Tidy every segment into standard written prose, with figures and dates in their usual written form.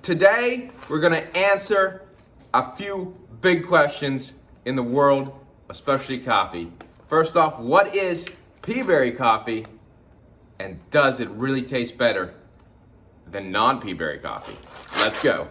Today, we're gonna answer a few big questions in the world of specialty coffee. First off, what is Peaberry coffee, and does it really taste better than non-Peaberry coffee? Let's go.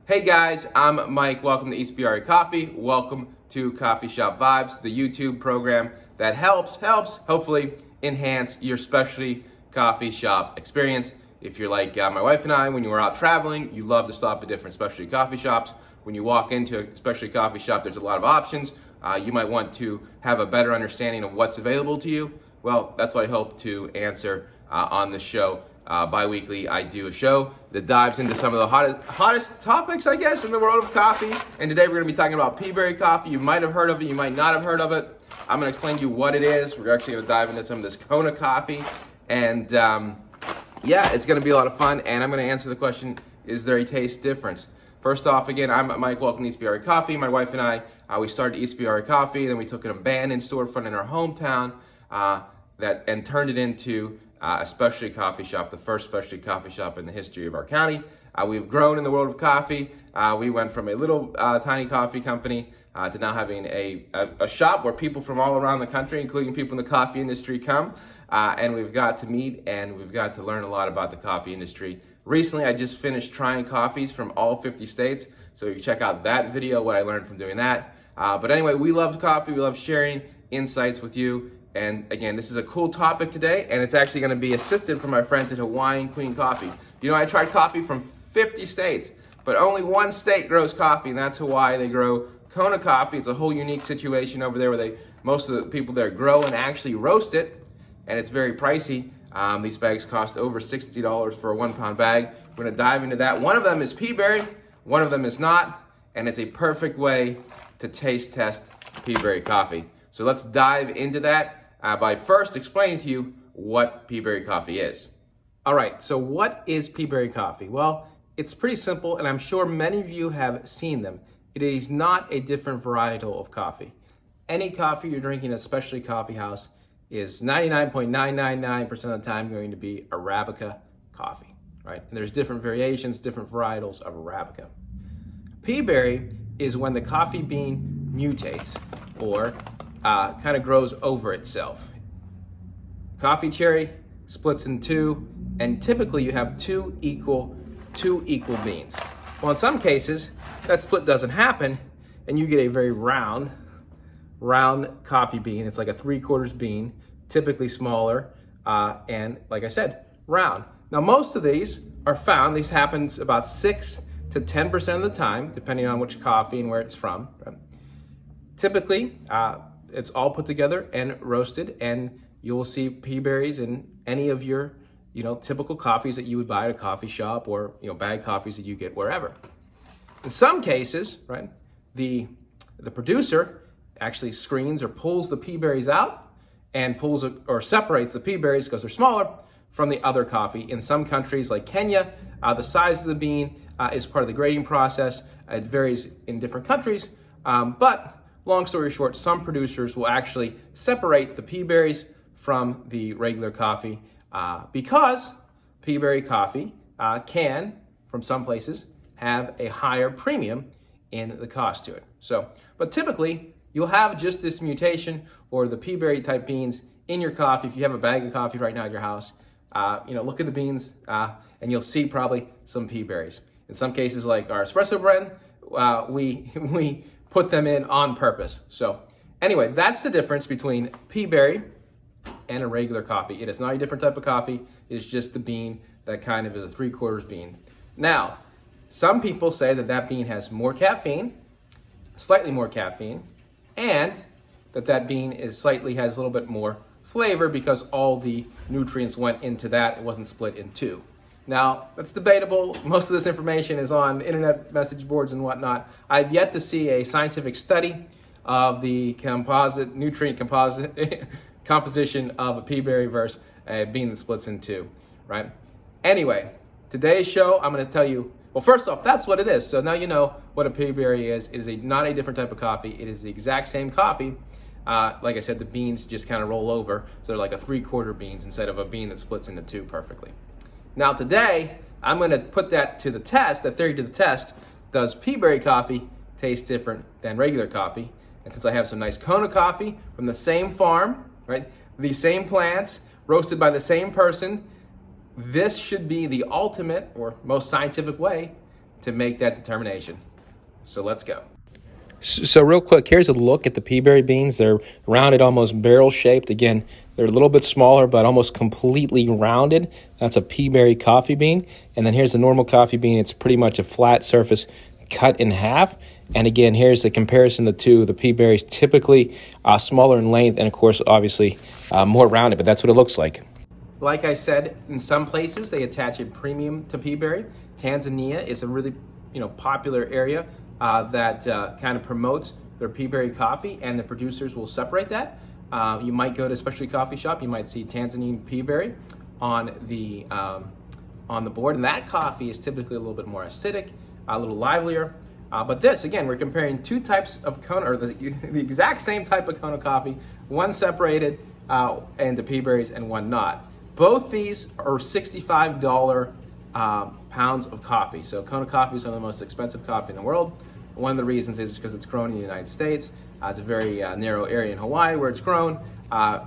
Hey guys, I'm Mike. Welcome to Ispirare Coffee. Welcome to Coffeeshop Vibes, the YouTube program that helps hopefully enhance your specialty coffee shop experience. If you're like my wife and I, when you are out traveling, you love to stop at different specialty coffee shops. When you walk into a specialty coffee shop, there's a lot of options. You might want to have a better understanding of what's available to you. Well, that's what I hope to answer on the show. Bi-weekly, I do a show that dives into some of the hottest topics, I guess, in the world of coffee. And today we're going to be talking about Peaberry coffee. You might have heard of it, you might not have heard of it. I'm going to explain to you what it is. We're actually going to dive into some of this Kona coffee. And yeah, it's going to be a lot of fun. And I'm going to answer the question, is there a taste difference? First off, again, I'm Mike. Welcome to Ispirare Coffee. My wife and I, we started Ispirare Coffee. Then we took an abandoned storefront in our hometown and turned it into a specialty coffee shop, the first specialty coffee shop in the history of our county. We've grown in the world of coffee. We went from a little tiny coffee company to now having a shop where people from all around the country, including people in the coffee industry, come. And we've got to meet and we've got to learn a lot about the coffee industry. Recently, I just finished trying coffees from all 50 states. So you can check out that video, what I learned from doing that. But anyway, we love coffee. We love sharing insights with you. And again, this is a cool topic today, and it's actually going to be assisted from my friends at Hawaiian Queen Coffee. You know, I tried coffee from 50 states, but only one state grows coffee, and that's Hawaii. They grow Kona coffee. It's a whole unique situation over there where most of the people there grow and actually roast it, and it's very pricey. These bags cost over $60 for a 1 pound bag. We're going to dive into that. One of them is Peaberry, one of them is not, and it's a perfect way to taste test Peaberry coffee. So let's dive into that. By first explaining to you what Peaberry coffee is. All right, so what is Peaberry coffee? Well, it's pretty simple, and I'm sure many of you have seen them. It is not a different varietal of coffee. Any coffee you're drinking at a specialty coffee house is 99.999% of the time going to be Arabica coffee, right? And there's different variations, different varietals of Arabica. Peaberry is when the coffee bean mutates or kind of grows over itself. Coffee cherry splits in two, and typically you have two equal beans. Well, in some cases, that split doesn't happen, and you get a very round coffee bean. It's like a 3/4 bean, typically smaller, and like I said, round. Now, most of these are found, these happens about 6 to 10% of the time, depending on which coffee and where it's from. Right? Typically, it's all put together and roasted, and you will see Peaberries in any of your, typical coffees that you would buy at a coffee shop or, bag coffees that you get wherever. In some cases, right, the producer actually screens or pulls the Peaberries out and pulls or separates the Peaberries because they're smaller from the other coffee. In some countries like Kenya, the size of the bean is part of the grading process. It varies in different countries, but long story short, some producers will actually separate the Peaberries from the regular coffee because Peaberry coffee can, from some places, have a higher premium in the cost to it. But typically, you'll have just this mutation or the Peaberry type beans in your coffee. If you have a bag of coffee right now at your house, look at the beans and you'll see probably some Peaberries. In some cases, like our espresso blend, we put them in on purpose. So anyway, that's the difference between Peaberry and a regular coffee. It is not a different type of coffee. It's just the bean that kind of is a 3/4 bean. Now, some people say that bean has more caffeine, slightly more caffeine, and that bean has a little bit more flavor because all the nutrients went into that. It wasn't split in two. Now, that's debatable. Most of this information is on internet message boards and whatnot. I've yet to see a scientific study of the nutrient composition of a Peaberry versus a bean that splits in two, right? Anyway, today's show, I'm going to tell you, well, first off, that's what it is. So now you know what a Peaberry is. It is not a different type of coffee. It is the exact same coffee like I said, the beans just kind of roll over. So they're like a 3/4 beans instead of a bean that splits into two perfectly. Now today, I'm gonna put that to the test, that theory to the test. Does Peaberry coffee taste different than regular coffee? And since I have some nice Kona coffee from the same farm, right? The same plants, roasted by the same person, this should be the ultimate or most scientific way to make that determination. So let's go. So real quick, here's a look at the Peaberry beans. They're rounded, almost barrel-shaped. Again, they're a little bit smaller, but almost completely rounded. That's a Peaberry coffee bean. And then here's a normal coffee bean. It's pretty much a flat surface cut in half. And again, here's the comparison of the two. The Peaberry's typically smaller in length and, of course, obviously more rounded, but that's what it looks like. Like I said, in some places, they attach a premium to Peaberry. Tanzania is a really popular area that kind of promotes their Peaberry coffee, and the producers will separate that. You might go to a specialty coffee shop, you might see Tanzanian Peaberry on the board, and that coffee is typically a little bit more acidic, a little livelier. But this, again, we're comparing two types of Kona, or the exact same type of Kona coffee, one separated into Peaberries and one not. Both these are $65 pounds of coffee. So Kona coffee is some of the most expensive coffee in the world. One of the reasons is because it's grown in the United States. It's a very narrow area in Hawaii where it's grown,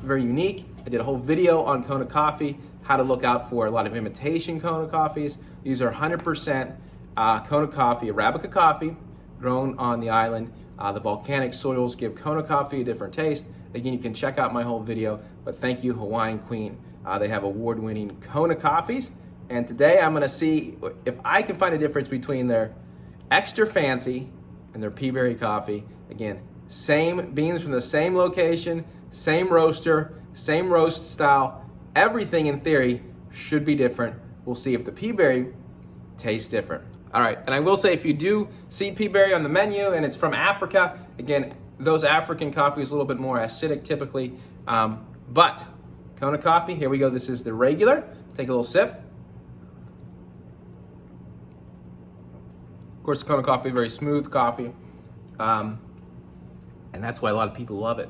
very unique. I did a whole video on Kona coffee, how to look out for a lot of imitation Kona coffees. These are 100% Kona coffee, Arabica coffee, grown on the island. The volcanic soils give Kona coffee a different taste. Again, you can check out my whole video, but thank you, Hawaiian Queen. They have award-winning Kona coffees. And today I'm gonna see if I can find a difference between their extra fancy and their Peaberry coffee. Again, same beans from the same location, same roaster, same roast style. Everything in theory should be different. We'll see if the Peaberry tastes different. All right, and I will say if you do see Peaberry on the menu and it's from Africa, again, those African coffees a little bit more acidic typically. But Kona coffee, here we go. This is the regular. Take a little sip. Of course, Kona coffee, very smooth coffee. And that's why a lot of people love it.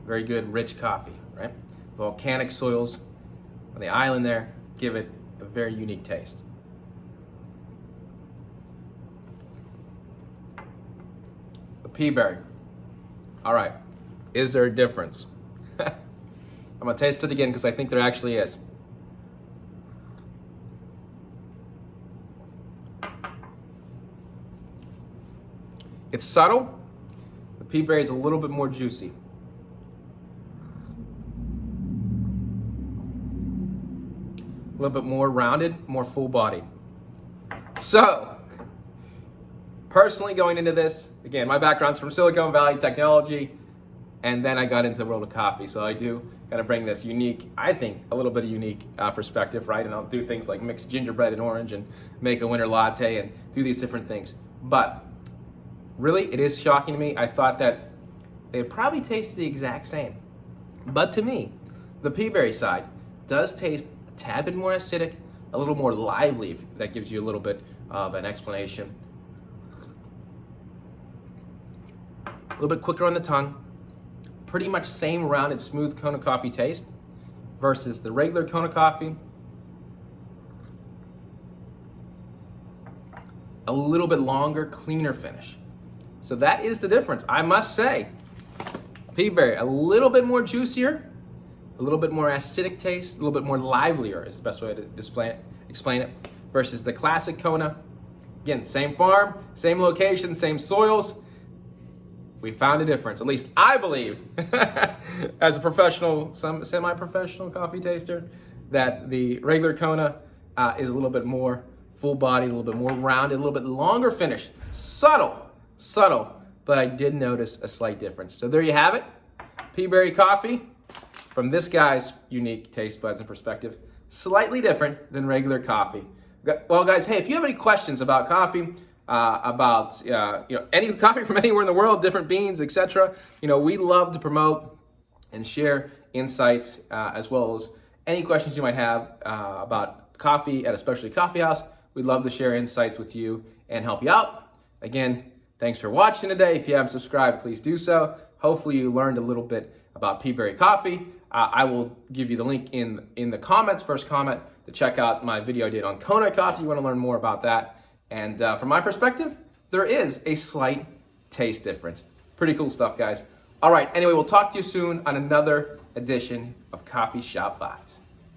Very good, rich coffee, right? Volcanic soils on the island there give it a very unique taste. The Peaberry. All right, is there a difference? I'm gonna taste it again because I think there actually is. It's subtle. The Peaberry is a little bit more juicy. A little bit more rounded, more full body. So, personally going into this, again, my background's from Silicon Valley technology, and then I got into the world of coffee. So I do kind of bring this unique, I think, a little bit of unique perspective, right? And I'll do things like mix gingerbread and orange and make a winter latte and do these different things. But really, it is shocking to me. I thought that they probably taste the exact same. But to me, the Peaberry side does taste a tad bit more acidic, a little more lively, if that gives you a little bit of an explanation. A little bit quicker on the tongue. Pretty much same rounded, smooth Kona coffee taste versus the regular Kona coffee. A little bit longer, cleaner finish. So that is the difference. I must say, Peaberry, a little bit more juicier, a little bit more acidic taste, a little bit more livelier is the best way to explain it, versus the classic Kona. Again, same farm, same location, same soils. We found a difference, at least I believe, as a professional, semi-professional coffee taster, that the regular Kona is a little bit more full-bodied, a little bit more rounded, a little bit longer finish. Subtle, but I did notice a slight difference. So there you have it, Peaberry coffee, from this guy's unique taste buds and perspective, slightly different than regular coffee. Well, guys, hey, if you have any questions about coffee, about any coffee from anywhere in the world, different beans, etc. We love to promote and share insights as well as any questions you might have about coffee at a specialty coffee house. We'd love to share insights with you and help you out. Again, thanks for watching today. If you haven't subscribed, please do so. Hopefully you learned a little bit about Peaberry Coffee. I will give you the link in the comments, first comment, to check out my video I did on Kona coffee. You want to learn more about that. And from my perspective, there is a slight taste difference. Pretty cool stuff, guys. All right, anyway, we'll talk to you soon on another edition of Coffee Shop Vibes.